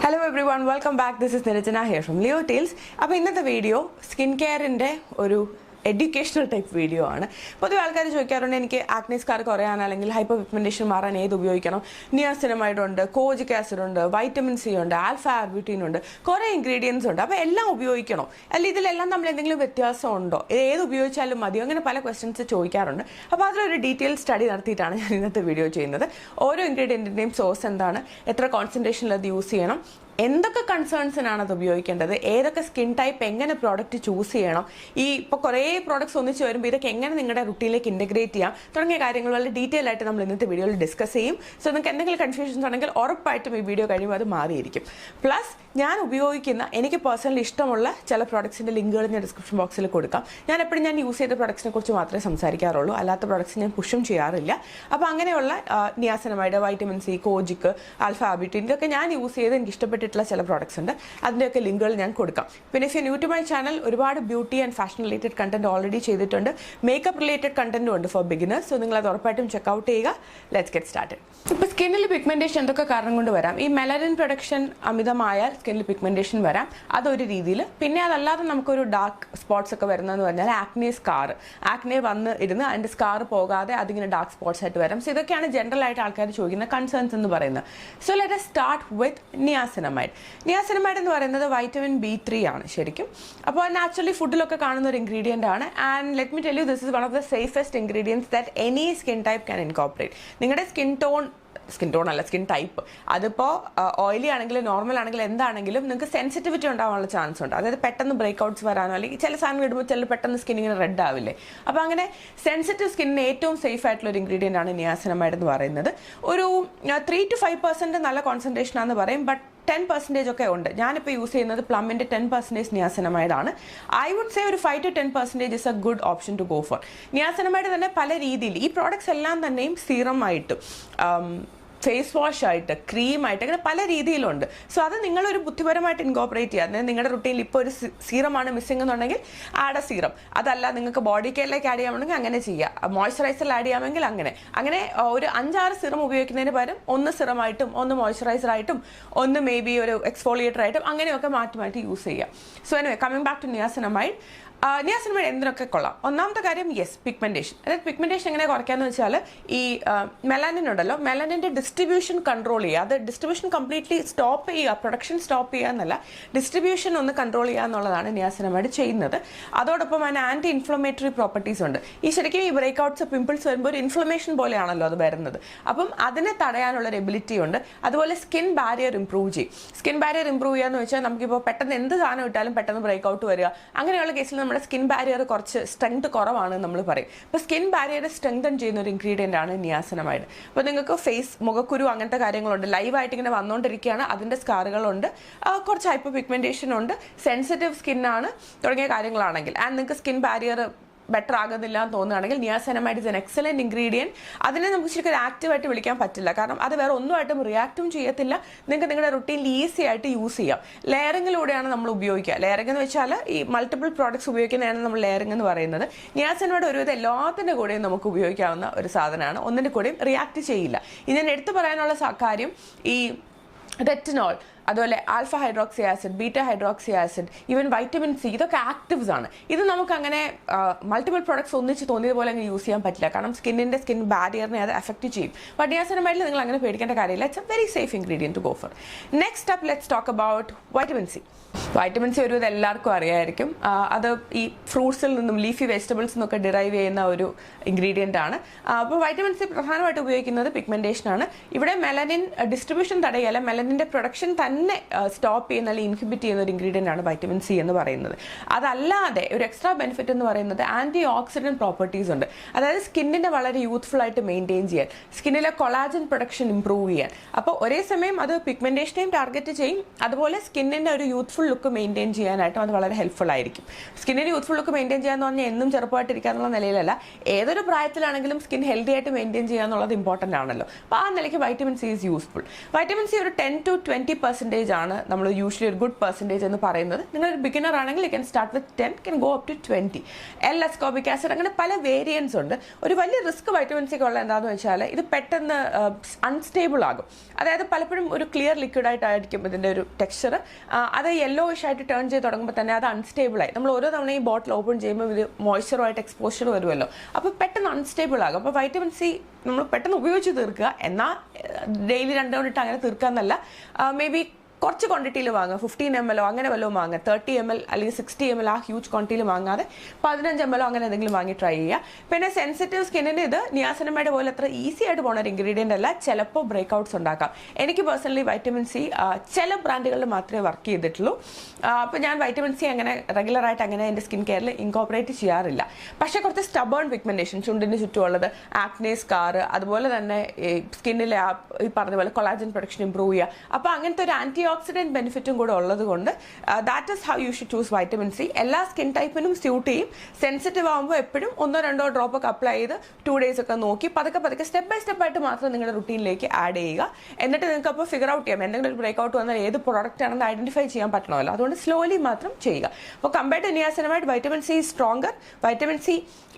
Hello everyone, welcome back. This is Nirajana here from Leo Tales. അപ്പോൾ ഇന്നത്തെ video skin കെയറിൻ്റെ ഒരു educational type video ആണ്. പൊതുവെ ആൾക്കാർ ചോദിക്കാറുണ്ട് എനിക്ക് ആക്നെ സ്കാർ കുറയാൻ അല്ലെങ്കിൽ ഹൈപ്പർ പിഗ്മെന്റേഷൻ മാറാൻ ഏത് ഉപയോഗിക്കണം. നിയാസിനമൈഡ് ഉണ്ട്, കോജിക് ആസിഡ് ഉണ്ട്, വൈറ്റമിൻ സി ഉണ്ട്, ആൽഫ ആർബുറ്റിൻ ഉണ്ട്, കുറേ ഇൻഗ്രീഡിയൻസ് ഉണ്ട്. അപ്പോൾ എല്ലാം ഉപയോഗിക്കണോ, അല്ലെങ്കിൽ ഇതിലെല്ലാം നമ്മൾ എന്തെങ്കിലും വ്യത്യാസം ഉണ്ടോ, ഏത് ഉപയോഗിച്ചാലും മതിയോ, അങ്ങനെ പല ക്വസ്റ്റ്യൻസ് ചോദിക്കാറുണ്ട്. അപ്പോൾ അതിലൊരു ഡീറ്റെയിൽ സ്റ്റഡി നടത്തിയിട്ടാണ് ഞാൻ ഇന്നത്തെ വീഡിയോ ചെയ്യുന്നത്. ഓരോ ഇൻഗ്രീഡിയൻറ്റിൻ്റെയും സോഴ്സ് എന്താണ്, എത്ര കോൺസെൻട്രേഷനിൽ അത് യൂസ് ചെയ്യണം, എന്തൊക്കെ കൺസേൺസിനാണ് അത് ഉപയോഗിക്കേണ്ടത്, ഏതൊക്കെ സ്കിൻ ടൈപ്പ് എങ്ങനെ പ്രോഡക്റ്റ് ചൂസ് ചെയ്യണം, ഈ ഇപ്പോൾ കുറേ പ്രോഡക്ട്സ് ഒന്നിച്ച് വരുമ്പോൾ ഇതൊക്കെ എങ്ങനെ നിങ്ങളുടെ റുട്ടീനിലേക്ക് ഇൻറ്റഗ്രേറ്റ് ചെയ്യാം തുടങ്ങിയ കാര്യങ്ങൾ വളരെ ഡീറ്റെയിൽ ആയിട്ട് നമ്മൾ ഇന്നത്തെ വീഡിയോയിൽ ഡിസ്കസ് ചെയ്യും. സോ നിങ്ങൾക്ക് എന്തെങ്കിലും കൺഫ്യൂഷൻസ് ഉണ്ടെങ്കിൽ ഉറപ്പായിട്ടും ഈ വീഡിയോ കഴിയുമ്പോൾ അത് മാറിയിരിക്കും. പ്ലസ് ഞാൻ ഉപയോഗിക്കുന്ന എനിക്ക് പേഴ്സണലി ഇഷ്ടമുള്ള ചില പ്രോഡക്ട്സിൻ്റെ ലിങ്കുകൾ ഞാൻ ഡിസ്ക്രിപ്ഷൻ ബോക്സിൽ കൊടുക്കാം. ഞാൻ യൂസ് ചെയ്ത പ്രോഡക്ട്സിനെ കുറിച്ച് മാത്രമേ സംസാരിക്കാറുള്ളൂ, അല്ലാത്ത പ്രോഡക്ട്സ് ഞാൻ പുഷും ചെയ്യാറില്ല. അപ്പോൾ അങ്ങനെയുള്ള niacinamide, vitamin C, kojic, alpha arbutin ഇതൊക്കെ ഞാൻ യൂസ് ചെയ്ത് എനിക്ക് ഇഷ്ടപ്പെട്ടിട്ടുള്ള ചില പ്രോഡക്ട്സ് ഉണ്ട്. അതിൻ്റെയൊക്കെ ലിങ്കുകൾ ഞാൻ കൊടുക്കാം. പിന്നെ if you new to my channel, ഒരുപാട് beauty and fashion related content already ചെയ്തിട്ടുണ്ട്. മേക്കപ്പ് റിലേറ്റഡ് കണ്ടന്റും ഉണ്ട് ഫോർ ബിഗിനേഴ്സ്. സോ നിങ്ങൾ അത് ഉറപ്പായിട്ടും ചെക്കൗട്ട് ചെയ്യുക. Let's get started. ഇപ്പോൾ സ്കിന്നിൽ പിഗ്മെന്റേഷൻ എന്തൊക്കെ കാരണം കൊണ്ട് വരാം. ഈ മെലനിൻ പ്രൊഡക്ഷൻ അമിതമായാൽ സ്കിന്നിൽ പിഗ്മെന്റേഷൻ വരാം, അതൊരു രീതിയിൽ. പിന്നെ അതല്ലാതെ നമുക്കൊരു ഡാർക്ക് സ്പോട്ട്സ് ഒക്കെ വരുന്നതെന്ന് പറഞ്ഞാൽ ആക്നെ സ്കാർ, ആക്നെ വന്ന് ഇരുന്ന് അതിൻ്റെ സ്കാർ പോകാതെ അതിങ്ങനെ ഡാർക്ക് സ്പോട്ട്സ് ആയിട്ട് വരാം. സോ ഇതൊക്കെയാണ് ജനറൽ ആയിട്ട് ആൾക്കാർ ചോദിക്കുന്ന കൺസേൺസ് എന്ന് പറയുന്നത്. So let us start with niacinamide. Niacinamide എന്ന് പറയുന്നത് വൈറ്റമിൻ B3 ആണ് ശരിക്കും. അപ്പോൾ നാച്ചുറലി ഫുഡിലൊക്കെ കാണുന്ന ഒരു ഇൻഗ്രീഡിയൻ്റ് ആണ്. And let me tell you, this is one of the safest ingredients that any skin type can incorporate. നിങ്ങളുടെ സ്കിൻ ടോൺ അല്ല, സ്കിൻ ടൈപ്പ്, അതിപ്പോൾ ഓയിലി ആണെങ്കിലും നോർമൽ ആണെങ്കിലും എന്താണെങ്കിലും നിങ്ങൾക്ക് സെൻസിറ്റിവിറ്റി ഉണ്ടാവാനുള്ള ചാൻസ് ഉണ്ട്. അതായത് പെട്ടെന്ന് ബ്രേക്ക് ഔട്ട്സ് വരാനോ അല്ലെങ്കിൽ ചില സാധനങ്ങൾ ഇടുമ്പോൾ ചില പെട്ടെന്ന് സ്കിൻ ഇങ്ങനെ റെഡ് ആവില്ലേ. അപ്പോൾ അങ്ങനെ സെൻസിറ്റീവ് സ്കിന്നിന് ഏറ്റവും സേഫ് ആയിട്ടുള്ള ഒരു ഇൻഗ്രീഡിയൻ്റ് ആണ് നിയാസിനമൈഡ് എന്ന് പറയുന്നത്. ഒരു 3 to 5% നല്ല കോൺസെൻട്രേഷൻ ആണെന്ന് പറയും, ബട്ട് 10% ഒക്കെ ഉണ്ട്. ഞാനിപ്പോൾ യൂസ് ചെയ്യുന്നത് പ്ലമ്മിൻ്റെ 10% നിയാസിനമൈഡ് ആണ്. ഐ വുഡ് സേ ഒരു 5 to 10% is a good option to go for. Niacinamide തന്നെ പല രീതിയിൽ, ഈ പ്രോഡക്ട്സ് എല്ലാം തന്നെയും സീറമായിട്ടും ഫേസ് വാഷ് ആയിട്ട്, ക്രീമായിട്ട്, അങ്ങനെ പല രീതിയിലുണ്ട്. സോ അത് നിങ്ങളൊരു ബുദ്ധിപരമായിട്ട് ഇൻകോപ്പറേറ്റ് ചെയ്യുക. അതായത് നിങ്ങളുടെ റുട്ടീനിൽ ഇപ്പോൾ ഒരു സീറമാണ് മിസ്സിംഗ് എന്നുണ്ടെങ്കിൽ ആഡ് എ സീറം. അതല്ല നിങ്ങൾക്ക് ബോഡി കെയറിലേക്ക് ആഡ് ചെയ്യാമെങ്കിൽ അങ്ങനെ ചെയ്യുക. മോയ്സ്ചറൈസറിൽ ആഡ് ചെയ്യാമെങ്കിൽ അങ്ങനെ ഒരു 5-6 സീറം ഉപയോഗിക്കുന്നതിന് പകരം 1 സീറമായിട്ടും 1 മോയ്സ്ചറൈസറായിട്ടും 1 മേ ബി ഒരു എക്സ്ഫോളിയേറ്റർ ആയിട്ടും അങ്ങനെയൊക്കെ മാറ്റി യൂസ് ചെയ്യുക. So anyway, coming back to niacinamide. Niacinamide എന്തിനൊക്കെ കൊള്ളാം. ഒന്നാമത്തെ കാര്യം, യെസ്, പിഗ്മെന്റേഷൻ. അതായത് പിഗ്മെന്റേഷൻ എങ്ങനെ കുറയ്ക്കാന്ന് വെച്ചാൽ ഈ മെലാനിൻ ഉണ്ടല്ലോ, മെലാനിൻ്റെ ഡിസ്ട്രിബ്യൂഷൻ കൺട്രോൾ ചെയ്യുക. അത് ഡിസ്ട്രിബ്യൂഷൻ കംപ്ലീറ്റ്ലി സ്റ്റോപ്പ് ചെയ്യുക, പ്രൊഡക്ഷൻ സ്റ്റോപ്പ് ചെയ്യുക എന്നല്ല, ഡിസ്ട്രിബ്യൂഷൻ ഒന്ന് കൺട്രോൾ ചെയ്യുക എന്നുള്ളതാണ് നിയാസിനമൈഡ് ചെയ്യുന്നത്. അതോടൊപ്പം അതിന് ആൻറ്റി ഇൻഫ്ലമേറ്ററി പ്രോപ്പർട്ടീസ് ഉണ്ട്. ഈ ശരിക്കും ഈ ബ്രേക്ക് ഔട്ട്സ്, പിമ്പിൾസ് വരുമ്പോൾ ഒരു ഇൻഫ്ലമേഷൻ പോലെയാണല്ലോ അത് വരുന്നത്. അപ്പം അതിനെ തടയാനുള്ള ഒരു എബിലിറ്റി ഉണ്ട്. അതുപോലെ സ്കിൻ ബാരിയർ ഇംപ്രൂവ് ചെയ്യും. സ്കിൻ ബാരിയർ ഇംപ്രൂവ് ചെയ്യാന്ന് വെച്ചാൽ നമുക്കിപ്പോൾ പെട്ടെന്ന് എന്ത് സാധനം ഇട്ടാലും പെട്ടെന്ന് ബ്രേക്ക് ഔട്ട് വരിക, അങ്ങനെയുള്ള കേസിൽ നമ്മുടെ സ്കിൻ ബാരിയർ കുറച്ച് സ്ട്രെങ്ത് കുറവാണ് നമ്മൾ പറയും. അപ്പോൾ സ്കിൻ ബാരിയർ സ്ട്രെങ്തൻ ചെയ്യുന്ന ഒരു ഇൻഗ്രീഡിയൻ്റ് ആണ് നിയാസിനമൈഡ്. അപ്പോൾ നിങ്ങൾക്ക് മുഖക്കുരു അങ്ങനത്തെ കാര്യങ്ങളുണ്ട്, ലൈവായിട്ട് ഇങ്ങനെ വന്നുകൊണ്ടിരിക്കുകയാണ്, അതിൻ്റെ സ്കാറുകളുണ്ട്, കുറച്ച് ഹൈപ്പർ പിഗ്മെന്റേഷൻ ഉണ്ട്, സെൻസിറ്റീവ് സ്കിന്നാണ് തുടങ്ങിയ കാര്യങ്ങളാണെങ്കിൽ, ആൻഡ് നിങ്ങൾക്ക് സ്കിൻ ബാരിയർ ബെറ്റർ ആകുന്നില്ല എന്ന് തോന്നുകയാണെങ്കിൽ niacinamide is an excellent ingredient. അതിനെ നമുക്ക് ശരിക്കും ഒരു ആക്റ്റീവായിട്ട് വിളിക്കാൻ പറ്റില്ല, കാരണം അത് വേറെ ഒന്നുമായിട്ടും റിയാക്റ്റും ചെയ്യത്തില്ല. നിങ്ങൾക്ക് നിങ്ങളുടെ റുട്ടീനിൽ ഈസി ആയിട്ട് യൂസ് ചെയ്യാം. ലെയറിങ്ങിലൂടെയാണ് നമ്മൾ ഉപയോഗിക്കുക. ലെയറിംഗ് എന്ന് വെച്ചാൽ ഈ മൾട്ടിപ്പിൾ പ്രോഡക്ട്സ് ഉപയോഗിക്കുന്നതാണ് നമ്മൾ ലെയറിംഗ് എന്ന് പറയുന്നത്. നിയാസിനമൈഡ് ഒരുവിധം എല്ലാത്തിൻ്റെ കൂടെയും നമുക്ക് ഉപയോഗിക്കാവുന്ന ഒരു സാധനമാണ്, ഒന്നിൻ്റെ കൂടെയും റിയാക്ട് ചെയ്യില്ല. ഇതിന് എടുത്തു പറയാനുള്ള കാര്യം, ഈ റെറ്റിനോൾ, അതുപോലെ alpha hydroxy acid, beta hydroxy acid, even vitamin C, ഇതൊക്കെ ആക്റ്റീവ്സ് ആണ്. ഇത് നമുക്ക് അങ്ങനെ മൾട്ടിപ്പിൾ പ്രോഡക്ട്സ് ഒന്നിച്ച് തോന്നിയതുപോലെ അങ്ങനെ യൂസ് ചെയ്യാൻ പറ്റില്ല, കാരണം സ്കിൻ ബാരിയറിനെ അത് എഫക്റ്റ് ചെയ്യും. ബട്ട് നിയാസിനമൈഡിൽ നിങ്ങൾ അങ്ങനെ പേടിക്കേണ്ട കാര്യമില്ല. It's a very safe ingredient to go for. Next up let's talk about vitamin C. Vitamin C ഒരുവിധം എല്ലാവർക്കും അറിയായിരിക്കും. അത് ഈ ഫ്രൂട്ട്സിൽ നിന്നും ലീഫി വെജിറ്റബിൾസ് നിന്നൊക്കെ ഡിറൈവ് ചെയ്യുന്ന ഒരു ഇൻഗ്രീഡിയൻ്റ് ആണ്. അപ്പോൾ വൈറ്റമിൻ സി പ്രധാനമായിട്ട് ഉപയോഗിക്കുന്നത് പിഗ്മെന്റേഷനാണ്. ഇവിടെ മെലനിൻ ഡിസ്ട്രിബ്യൂഷൻ തടയല്ല, മെലനിൻ്റെ പ്രൊഡക്ഷൻ തന്നെ സ്റ്റോപ്പ് ചെയ്യുന്ന അല്ലെങ്കിൽ ഇൻഹിബിറ്റ് ചെയ്യുന്ന ഒരു ഇൻഗ്രീഡിയൻ്റ് ആണ് വൈറ്റമിൻ സി എന്ന് പറയുന്നത്. അതല്ലാതെ ഒരു എക്സ്ട്രാ ബെനിഫിറ്റ് എന്ന് പറയുന്നത് ആൻറ്റി ഓക്സിഡൻറ്റ് പ്രോപ്പർട്ടീസ് ഉണ്ട്. അതായത് സ്കിന്നിനെ വളരെ യൂത്ത്ഫുൾ ആയിട്ട് മെയിൻറ്റെയിൻ ചെയ്യാൻ, സ്കിന്നിലെ കൊളാജൻ പ്രൊഡക്ഷൻ ഇംപ്രൂവ് ചെയ്യാൻ. അപ്പോൾ ഒരേ സമയം അത് പിഗ്മെന്റേഷനെയും ടാർഗറ്റ് ചെയ്യും, അതുപോലെ സ്കിന്നിൻ്റെ ഒരു യൂത്ത്ഫുൾ ലുക്ക് മെയിൻറ്റെയിൻ ചെയ്യാനായിട്ടും അത് വളരെ ഹെൽപ്ഫുൾ ആയിരിക്കും. സ്കിന്നിന് യൂത്ത്ഫുൾ ലുക്ക് മെയിൻറ്റെയിൻ ചെയ്യാന്ന് പറഞ്ഞാൽ എന്നും ചെറുപ്പമായിട്ടിരിക്കുക എന്നുള്ള നിലയിലല്ല, ഏതൊരു പ്രായത്തിലാണെങ്കിലും സ്കിൻ ഹെൽത്തി ആയിട്ട് മെയിൻറ്റെയിൻ ചെയ്യുക എന്നുള്ളത് ഇമ്പോർട്ടൻ്റ് ആണല്ലോ. അപ്പോൾ ആ നിലയ്ക്ക് vitamin C is useful. Vitamin C ഒരു 10 to 20% പെർസെൻറ്റേജ് ആണ് നമ്മൾ യൂഷ്വലി ഒരു ഗുഡ് പെർസെൻറ്റേജ് എന്ന് പറയുന്നത്. നിങ്ങളൊരു ബിഗിനർ ആണെങ്കിൽ you can start with 10, can go up to 20. L-ascorbic acid അങ്ങനെ പല വേരിയൻസ് ഉണ്ട്. ഒരു വലിയ റിസ്ക് വൈറ്റമിൻ സിക്ക് ഉള്ള എന്താണെന്ന് വെച്ചാൽ ഇത് പെട്ടെന്ന് അൺസ്റ്റേബിൾ ആകും. അതായത് പലപ്പോഴും ഒരു ക്ലിയർ ലിക്വിഡായിട്ടായിരിക്കും ഇതിൻ്റെ ഒരു ടെക്സ്ചർ. അത് യെല്ലോയിഷ് ആയിട്ട് ടേൺ ചെയ്ത് തുടങ്ങുമ്പോൾ തന്നെ അത് അൺസ്റ്റേബിൾ ആയി. നമ്മൾ ഓരോ തവണ ഈ ബോട്ടിൽ ഓപ്പൺ ചെയ്യുമ്പോൾ ഇത് മോയ്സ്ചറുമായിട്ട് എക്സ്പോഷർ വരുമല്ലോ, അപ്പോൾ പെട്ടെന്ന് അൺസ്റ്റേബിൾ ആകും. അപ്പോൾ വൈറ്റമിൻ സി നമ്മൾ പെട്ടെന്ന് ഉപയോഗിച്ച് തീർക്കുക. എന്നാൽ ഡെയിലി 2 തവണ ഇട്ട് അങ്ങനെ തീർക്കാന്നല്ല. മേ ബി കുറച്ച് ക്വാണ്ടിറ്റിയിൽ വാങ്ങുക, 15 ml അങ്ങനെ വല്ലതും വാങ്ങുക, 30 ml അല്ലെങ്കിൽ 60 ml ആ ഹ്യൂജ് ക്വാണ്ടിറ്റിയിൽ വാങ്ങാതെ 15 ml അങ്ങനെ എന്തെങ്കിലും വാങ്ങി ട്രൈ ചെയ്യുക. പിന്നെ സെൻസിറ്റീവ് സ്കിന്നിന് ഇത് നിയാസിനമൈഡ് പോലെ അത്ര ഈസി ആയിട്ട് പോകുന്ന ഒരു ഇൻഗ്രീഡിയൻ്റ് അല്ല. ചിലപ്പോൾ ബ്രേക്ക്ഔട്ട്സ് ഉണ്ടാക്കാം. എനിക്ക് പേഴ്സണലി വൈറ്റമിൻ സി ചില ബ്രാൻഡുകളിൽ മാത്രമേ വർക്ക് ചെയ്തിട്ടുള്ളൂ. അപ്പോൾ ഞാൻ വൈറ്റമിൻ സി അങ്ങനെ റെഗുലറായിട്ട് അങ്ങനെ എൻ്റെ സ്കിൻ കെയറിൽ ഇൻകോപ്പറേറ്റ് ചെയ്യാറില്ല. പക്ഷേ കുറച്ച് സ്റ്റബേൺ പിഗ്മെൻറ്റേഷൻ, ചുണ്ടിന് ചുറ്റുമുള്ളത്, ആക്നെ സ്കാർ, അതുപോലെ തന്നെ സ്കിന്നിലെ ഈ പറഞ്ഞ പോലെ കൊളാജൻ പ്രൊഡക്ഷൻ ഇമ്പ്രൂവ് ചെയ്യുക. അപ്പോൾ അങ്ങനത്തെ ഒരു ആൻറ്റി ഓക്സിഡന്റ് ബെനിഫിറ്റും കൂടെ ഉള്ളത് കൊണ്ട് that is how you should choose vitamin C. എല്ലാ സ്കിൻ ടൈപ്പിനും സ്യൂട്ട് ചെയ്യും. സെൻസിറ്റീവ് ആകുമ്പോൾ എപ്പോഴും 1-2 ഡ്രോപ്പ് ഒക്കെ അപ്ലൈ ചെയ്ത് 2 days ഒക്കെ നോക്കി പതുക്കെ സ്റ്റെപ്പ് ബൈ സ്റ്റെപ്പ് ആയിട്ട് മാത്രം നിങ്ങളുടെ റുട്ടീനിലേക്ക് ആഡ് ചെയ്യുക. എന്നിട്ട് നിങ്ങൾക്ക് അപ്പോൾ ഫിഗർ ഔട്ട് ചെയ്യാം. എന്തെങ്കിലും ഒരു ബ്രേക്ക് ഔട്ട് വന്നാൽ ഏത് പ്രോഡക്റ്റ് ആണെന്ന് ഐഡന്റിഫൈ ചെയ്യാൻ പറ്റണമല്ലോ. അതുകൊണ്ട് സ്ലോലി മാത്രം ചെയ്യുക. അപ്പോൾ compared to niacinamide, vitamin C stronger. Vitamin C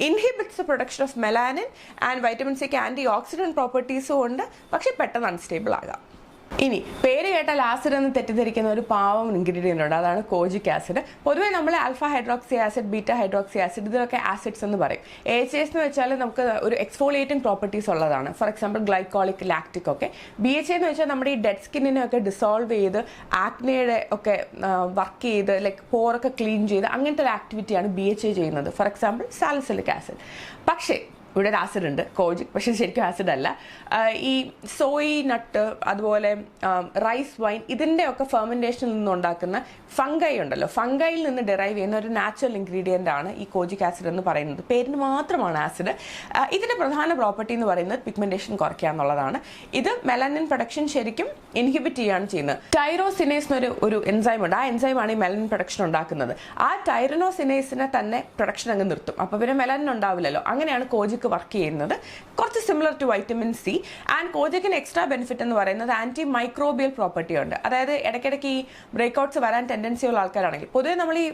inhibits the production of melanin and vitamin സിക്ക് ആൻറ്റി ഓക്സിഡന്റ് പ്രോപ്പർട്ടീസും ഉണ്ട്. പക്ഷേ പെട്ടെന്ന് അൺസ്റ്റേബിൾ ആകാം. ഇനി പേര് കേട്ടാൽ ആസിഡ് എന്ന് തെറ്റിദ്ധരിക്കുന്ന ഒരു പാവം ഇൻഗ്രീഡിയൻ്റ് ഉണ്ട്, അതാണ് കോജിക് ആസിഡ്. പൊതുവേ നമ്മൾ alpha hydroxy acid, beta hydroxy acid ഇതിലൊക്കെ ആസിഡ്സ് എന്ന് പറയും. AHAs എന്ന് വെച്ചാൽ നമുക്ക് ഒരു എക്സ്ഫോളിയേറ്റിംഗ് പ്രോപ്പർട്ടീസ് ഉള്ളതാണ്. ഫോർ എക്സാമ്പിൾ ഗ്ലൈക്കോളിക്, ലാക്റ്റിക് ഒക്കെ. BHA എന്ന് വെച്ചാൽ നമ്മുടെ ഈ ഡെഡ് സ്കിന്നിനെ ഒക്കെ ഡിസോൾവ് ചെയ്ത് ആക്നെയുടെ ഒക്കെ വർക്ക് ചെയ്ത് ലൈക്ക് പോറൊക്കെ ക്ലീൻ ചെയ്ത് അങ്ങനത്തെ ഒരു ആക്ടിവിറ്റിയാണ് BHA ചെയ്യുന്നത്. For example salicylic acid. പക്ഷേ ഇവിടെ ഒരു ആസിഡ് ഉണ്ട്, കോജിക്, പക്ഷേ ശരിക്കും ആസിഡ് അല്ല. ഈ സോയി നട്ട്, അതുപോലെ റൈസ് വൈൻ, ഇതിൻ്റെയൊക്കെ ഫെർമെൻറ്റേഷനിൽ നിന്നുണ്ടാക്കുന്ന ഫംഗൈ ഉണ്ടല്ലോ, ഫംഗൈയിൽ നിന്ന് ഡെറൈവ് ചെയ്യുന്ന ഒരു നാച്ചുറൽ ഇൻഗ്രീഡിയൻ്റ് ആണ് ഈ കോജിക് ആസിഡ് എന്ന് പറയുന്നത്. പേരിന് മാത്രമാണ് ആസിഡ്. ഇതിൻ്റെ പ്രധാന പ്രോപ്പർട്ടി എന്ന് പറയുന്നത് പിഗ്മെൻറ്റേഷൻ കുറയ്ക്കുക എന്നുള്ളതാണ്. ഇത് മെലനിൻ പ്രൊഡക്ഷൻ ശരിക്കും ഇൻഹിബിറ്റ് ചെയ്യുകയാണ് ചെയ്യുന്നത്. ടൈറോസിനേസ് എന്നൊരു എൻസൈം ഉണ്ട്. ആ എൻസൈമാണ് ഈ മെലനിൻ പ്രൊഡക്ഷൻ ഉണ്ടാക്കുന്നത്. ആ ടൈറനോസിനേസിനെ തന്നെ പ്രൊഡക്ഷൻ അങ്ങ് നിർത്തും. അപ്പോൾ പിന്നെ മെലനിൻ ഉണ്ടാവില്ലല്ലോ. അങ്ങനെയാണ് കോജിക് വർക്ക് ചെയ്യുന്നത്. കുറച്ച് similar to vitamin C. And കോജിക്കിന് എക്സ്ട്രാ ബെനിഫിറ്റ് എന്ന് പറയുന്നത് ആന്റി മൈക്രോബിയൽ പ്രോപ്പർട്ടി ഉണ്ട്. അതായത് ഇടയ്ക്കിടയ്ക്ക് ഈ ബ്രേക്ക്ഔട്ട്സ് വരാൻ ടെൻഡൻസി ഉള്ള ആൾക്കാരാണെങ്കിൽ പൊതുവെ നമ്മൾ ഈ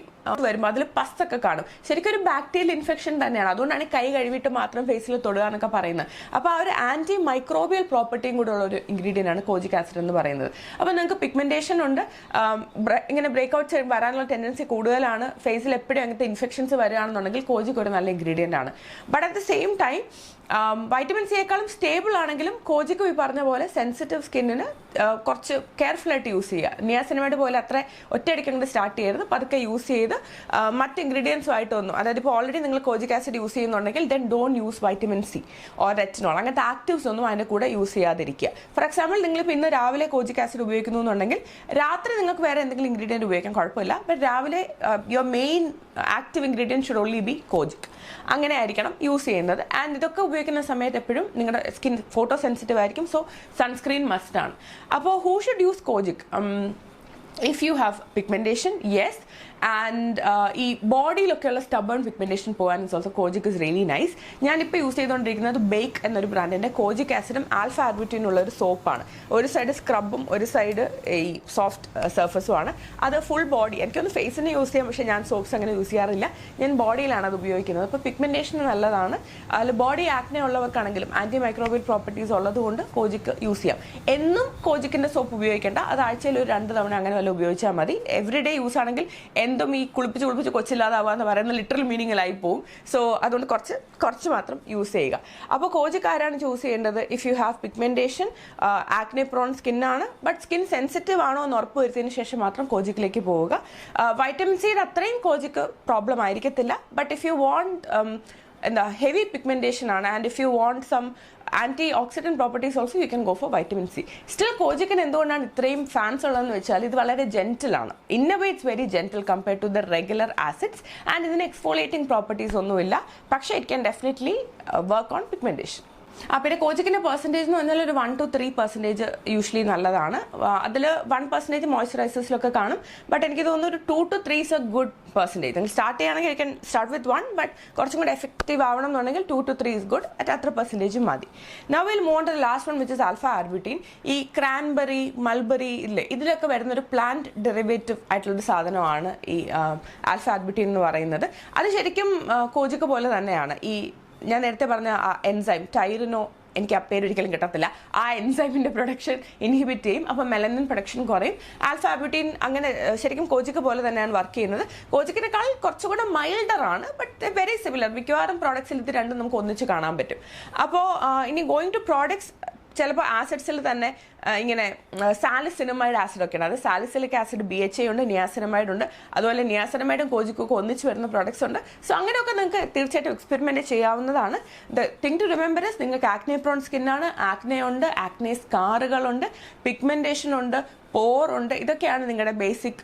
വരുമ്പോൾ അതിൽ പസ്സൊക്കെ കാണും. ശരിക്കും ഒരു ബാക്ടീരിയൽ ഇൻഫെക്ഷൻ തന്നെയാണ്. അതുകൊണ്ടാണ് കൈ കഴുകിയിട്ട് മാത്രം ഫേസിൽ തൊടുക എന്നൊക്കെ പറയുന്നത്. അപ്പോൾ ആ ഒരു ആന്റി മൈക്രോബിയൽ പ്രോപ്പർട്ടിയും കൂടെ ഉള്ള ഒരു ഇൻഗ്രീഡിയൻ്റ് ആണ് കോജിക് ആസിഡ് എന്ന് പറയുന്നത്. അപ്പോൾ നിങ്ങൾക്ക് പിഗ്മെന്റേഷൻ ഉണ്ട്, ഇങ്ങനെ ബ്രേക്ക്ഔട്ട്സ് വരാനുള്ള ടെൻഡൻസി കൂടുതലാണ്, ഫേസിൽ എപ്പോഴും അങ്ങനത്തെ ഇൻഫെക്ഷൻസ് വരികയാണെന്നുണ്ടെങ്കിൽ കോജിക് ഒരു നല്ല ഇൻഗ്രീഡിയൻ്റ് ആണ്. But at the same time vitamin സിയേക്കാളും സ്റ്റേബിൾ ആണെങ്കിലും കോജിക്കും ഈ പറഞ്ഞ പോലെ സെൻസിറ്റീവ് സ്കിന്നിന് കുറച്ച് കെയർഫുൾ ആയിട്ട് യൂസ് ചെയ്യുക. നിയാസിനമൈഡ് പോലെ അത്ര ഒറ്റയടിക്ക് അങ്ങോട്ട് സ്റ്റാർട്ട് ചെയ്യരുത്. പതുക്കെ യൂസ് ചെയ്ത് മറ്റ് ഇൻഗ്രീഡിയൻസും ആയിട്ടൊന്നും, അതായത് ഇപ്പോൾ ഓൾറെഡി നിങ്ങൾ കോജിക് ആസിഡ് യൂസ് ചെയ്യുന്നുണ്ടെങ്കിൽ then don't use vitamin C or retinol, അങ്ങനത്തെ ആക്റ്റീവ്സ് ഒന്നും അതിൻ്റെ കൂടെ യൂസ് ചെയ്യാതിരിക്കുക. ഫോർ എക്സാമ്പിൾ നിങ്ങളിപ്പോൾ ഇന്ന് രാവിലെ കോജിക് ആസിഡ് ഉപയോഗിക്കുന്നു എന്നുണ്ടെങ്കിൽ രാത്രി നിങ്ങൾക്ക് വേറെ എന്തെങ്കിലും ഇൻഗ്രീഡിയൻറ്റ് ഉപയോഗിക്കാൻ കുഴപ്പമില്ല. ബട്ട് രാവിലെ your main active ingredient should only B കോജിക്. അങ്ങനെ ആയിരിക്കണം യൂസ് ചെയ്യുന്നത്. ആൻഡ് ഇതൊക്കെ ഉപയോഗിക്കുന്ന സമയത്ത് എപ്പോഴും നിങ്ങളുടെ സ്കിൻ ഫോട്ടോ സെൻസിറ്റീവ് ആയിരിക്കും. സോ സൺസ്ക്രീൻ മസ്റ്റ് ആണ്. അപ്പോൾ who should use കോജിക്? If you have pigmentation, yes, and ഈ ബോഡിയിലൊക്കെയുള്ള സ്റ്റബേൺ പിഗ്മെന്റേഷൻ പോകാൻ ഓൾസോ കോജിക് ഇസ് റിയലി നൈസ്. ഞാനിപ്പോൾ യൂസ് ചെയ്തുകൊണ്ടിരിക്കുന്നത് ബേക്ക് എന്നൊരു ബ്രാൻഡിൻ്റെ കോജിക് ആസിഡും ആൽഫ ആർബുറ്റിനുള്ള ഒരു സോപ്പാണ്. ഒരു സൈഡ് സ്ക്രബും ഒരു സൈഡ് ഈ സോഫ്റ്റ് സർഫസും ആണ്. അത് ഫുൾ ബോഡി, എനിക്കൊന്ന് ഫേസിന് യൂസ് ചെയ്യാം, പക്ഷേ ഞാൻ സോപ്സ് അങ്ങനെ യൂസ് ചെയ്യാറില്ല. ഞാൻ ബോഡിയിലാണ് അത് ഉപയോഗിക്കുന്നത്. അപ്പോൾ പിഗ്മെന്റേഷൻ നല്ലതാണ്. അതിൽ ബോഡി ആക്നെ ഉള്ളവർക്കാണെങ്കിലും ആൻറ്റി മൈക്രോബിയൽ പ്രോപ്പർട്ടീസ് ഉള്ളതുകൊണ്ട് കോജിക് യൂസ് ചെയ്യാം. എന്നും കോജിക്കിൻ്റെ സോപ്പ് ഉപയോഗിക്കേണ്ട, അത് ആഴ്ചയിൽ ഒരു 2 തവണ അങ്ങനെ ഉപയോഗിച്ചാൽ മതി. എവറി ഡേ യൂസ് ആണെങ്കിൽ എന്തും ഈ കുളിപ്പിച്ച് കൊച്ചില്ലാതാവുക എന്ന് പറയുന്ന ലിറ്ററൽ മീനിങ്ങിലായി പോവും. സോ അതുകൊണ്ട് കുറച്ച് മാത്രം യൂസ് ചെയ്യുക. അപ്പോൾ കോജിക് ആരാണ് ചൂസ് ചെയ്യേണ്ടത്? If you have pigmentation, acne prone സ്കിന്നാണ്, ബട്ട് സ്കിൻ സെൻസിറ്റീവ് ആണോ എന്ന് ഉറപ്പ് വരുത്തിയതിന് ശേഷം മാത്രം കോജിക്കിലേക്ക് പോവുക. വൈറ്റമിൻ സിയുടെ അത്രയും കോജിക്ക് പ്രോബ്ലം ആയിരിക്കത്തില്ല. But if you want heavy pigmentation and if you want some antioxidant properties also you can go for vitamin C. Still കോജിക്കിന് എന്തുകൊണ്ടാണ് ഇത്രയും ഫാൻസ് ഉള്ളതെന്ന് വെച്ചാൽ ഇത് വളരെ ജെന്റിൽ ആണ്. In a way it's very gentle compared to the regular acids and ഇതിന് exfoliating properties ഒന്നുമില്ല. പക്ഷേ it can definitely work on pigmentation. പിന്നെ കോജിക്കിൻ്റെ പെർസെൻറ്റേജ് എന്ന് പറഞ്ഞാൽ ഒരു 1 to 3% യൂഷ്വലി നല്ലതാണ്. അതിൽ 1% മോയ്സ്ചറൈസേഴ്സിലൊക്കെ കാണും. ബട്ട് എനിക്ക് തോന്നുന്നു ഒരു 2 to 3 എ ഗുഡ് പെർസെൻറ്റേജ്. നിങ്ങൾ സ്റ്റാർട്ട് ചെയ്യുകയാണെങ്കിൽ you can start with 1, but കുറച്ചും കൂടി എഫക്റ്റീവ് ആവണം എന്നുണ്ടെങ്കിൽ 2 to 3 ഗുഡ്. അത്ര പെർസെൻറ്റേജ് മതി. Now will move on to the last one, which is alpha arbutin. ഈ ക്രാൻബെറി, മൾബെറി ഇല്ലേ, ഇതിലൊക്കെ വരുന്ന ഒരു പ്ലാന്റ് ഡെറിവേറ്റീവ് ആയിട്ടുള്ളൊരു സാധനമാണ് ഈ ആൽഫ ആർബിറ്റീൻ എന്ന് പറയുന്നത്. അത് ശരിക്കും കോജിക്ക് പോലെ തന്നെയാണ്. ഈ ഞാൻ നേരത്തെ പറഞ്ഞ എൻസൈം ടൈറിനോ, എനിക്ക് ആ പേര് ഒരിക്കലും കിട്ടത്തില്ല, ആ എൻസൈമിൻ്റെ പ്രൊഡക്ഷൻ ഇൻഹിബിറ്റ് ചെയ്യും. അപ്പോൾ മെലനിൻ പ്രൊഡക്ഷൻ കുറയും. ആൽഫ ആർബിറ്റീൻ അങ്ങനെ ശരിക്കും കോജിക്ക് പോലെ തന്നെയാണ് വർക്ക് ചെയ്യുന്നത്. കോജിക്കിനേക്കാൾ കുറച്ചുകൂടെ മൈൽഡർ ആണ്, ബട്ട് വെരി സിമിലർ. മിക്കവാറും പ്രോഡക്ട്സിൽ ഇത് രണ്ടും നമുക്ക് ഒന്നിച്ച് കാണാൻ പറ്റും. അപ്പോൾ ഇനി ഗോയിങ് ടു പ്രോഡക്ട്സ്, ചിലപ്പോൾ ആസിഡ്സിൽ തന്നെ ഇങ്ങനെ സാലിസിനമൈഡ് ആസിഡൊക്കെ ഉണ്ട്. അത് സാലിസിലിക് ആസിഡ് BHA ഉണ്ട്, നിയാസിനമൈഡ് ഉണ്ട്. അതുപോലെ നിയാസിനമൈഡും കോജിക്കൊക്കെ ഒന്നിച്ച് വരുന്ന പ്രോഡക്ട്സ് ഉണ്ട്. സോ അങ്ങനെയൊക്കെ നിങ്ങൾക്ക് തീർച്ചയായിട്ടും എക്സ്പെരിമെൻറ്റ് ചെയ്യാവുന്നതാണ്. The thing to remember is, നിങ്ങൾക്ക് ആക്നെ പ്രോൺ സ്കിന്നാണ്, ആക്നെ ഉണ്ട്, ആക്നെ സ്കാറുകളുണ്ട്, പിഗ്മെൻറ്റേഷൻ ഉണ്ട്, പോറുണ്ട്. ഇതൊക്കെയാണ് നിങ്ങളുടെ ബേസിക്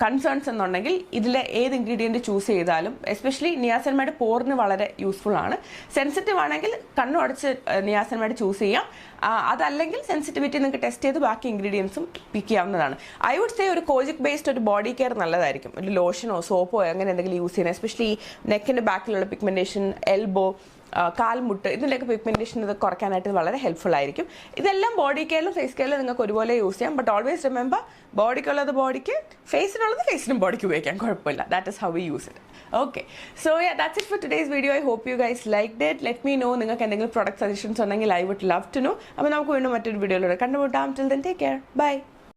കൺസേൺസ് എന്നുണ്ടെങ്കിൽ ഇതിൽ ഏത് ഇൻഗ്രീഡിയൻറ്റ് ചൂസ് ചെയ്താലും, എസ്പെഷ്യലി നിയാസിനമൈഡ് പോറിന് വളരെ യൂസ്ഫുൾ ആണ്. സെൻസിറ്റീവ് ആണെങ്കിൽ കണ്ണു അടച്ച് നിയാസിനമൈഡ് ചൂസ് ചെയ്യാം. അതല്ലെങ്കിൽ സെൻസിറ്റിവിറ്റി നിങ്ങൾക്ക് ടെസ്റ്റ് ചെയ്ത് ബാക്കി ഇൻഗ്രീഡിയൻസും പിക്ക് ചെയ്യാവുന്നതാണ്. ഐ വുഡ് സേ ഒരു കോജിക് ബേസ്ഡ് ഒരു ബോഡി കെയർ നല്ലതായിരിക്കും. ഒരു ലോഷനോ സോപ്പോ അങ്ങനെ എന്തെങ്കിലും യൂസ് ചെയ്യുന്നത്, എസ്പെഷ്യലി നെക്കിൻ്റെ ബാക്കിലുള്ള പിഗ്മെൻറ്റേഷൻ, എൽബോ, കാൽമുട്ട്, ഇതിൻ്റെയൊക്കെ പിഗ്മെൻറ്റേഷൻ ഇത് കുറയ്ക്കാനായിട്ട് വളരെ ഹെൽപ്ഫുൾ ആയിരിക്കും. ഇതെല്ലാം ബോഡി കെയറിലും ഫേസ് കെയറിലും നിങ്ങൾക്ക് ഒരുപോലെ യൂസ് ചെയ്യാം. ബട്ട് ഓൾവേസ് റിമെമ്പർ, ബോഡിക്കുള്ളത് ബോഡിക്ക്, ഫേസിനുള്ളത് ഫേസിനും ബോഡിക്ക് ഉപയോഗിക്കാം, കുഴപ്പമില്ല. That is how we use it. Okay, so yeah, that's it for today's video. I hope you guys liked it. Let me know നിങ്ങൾക്ക് എന്തെങ്കിലും product suggestions ഉണ്ടെങ്കിൽ I would love to know. അപ്പോൾ നമുക്ക് വീണ്ടും മറ്റൊരു വീഡിയോയിലൂടെ കണ്ടുമുട്ടാം. Till then, take care. Bye.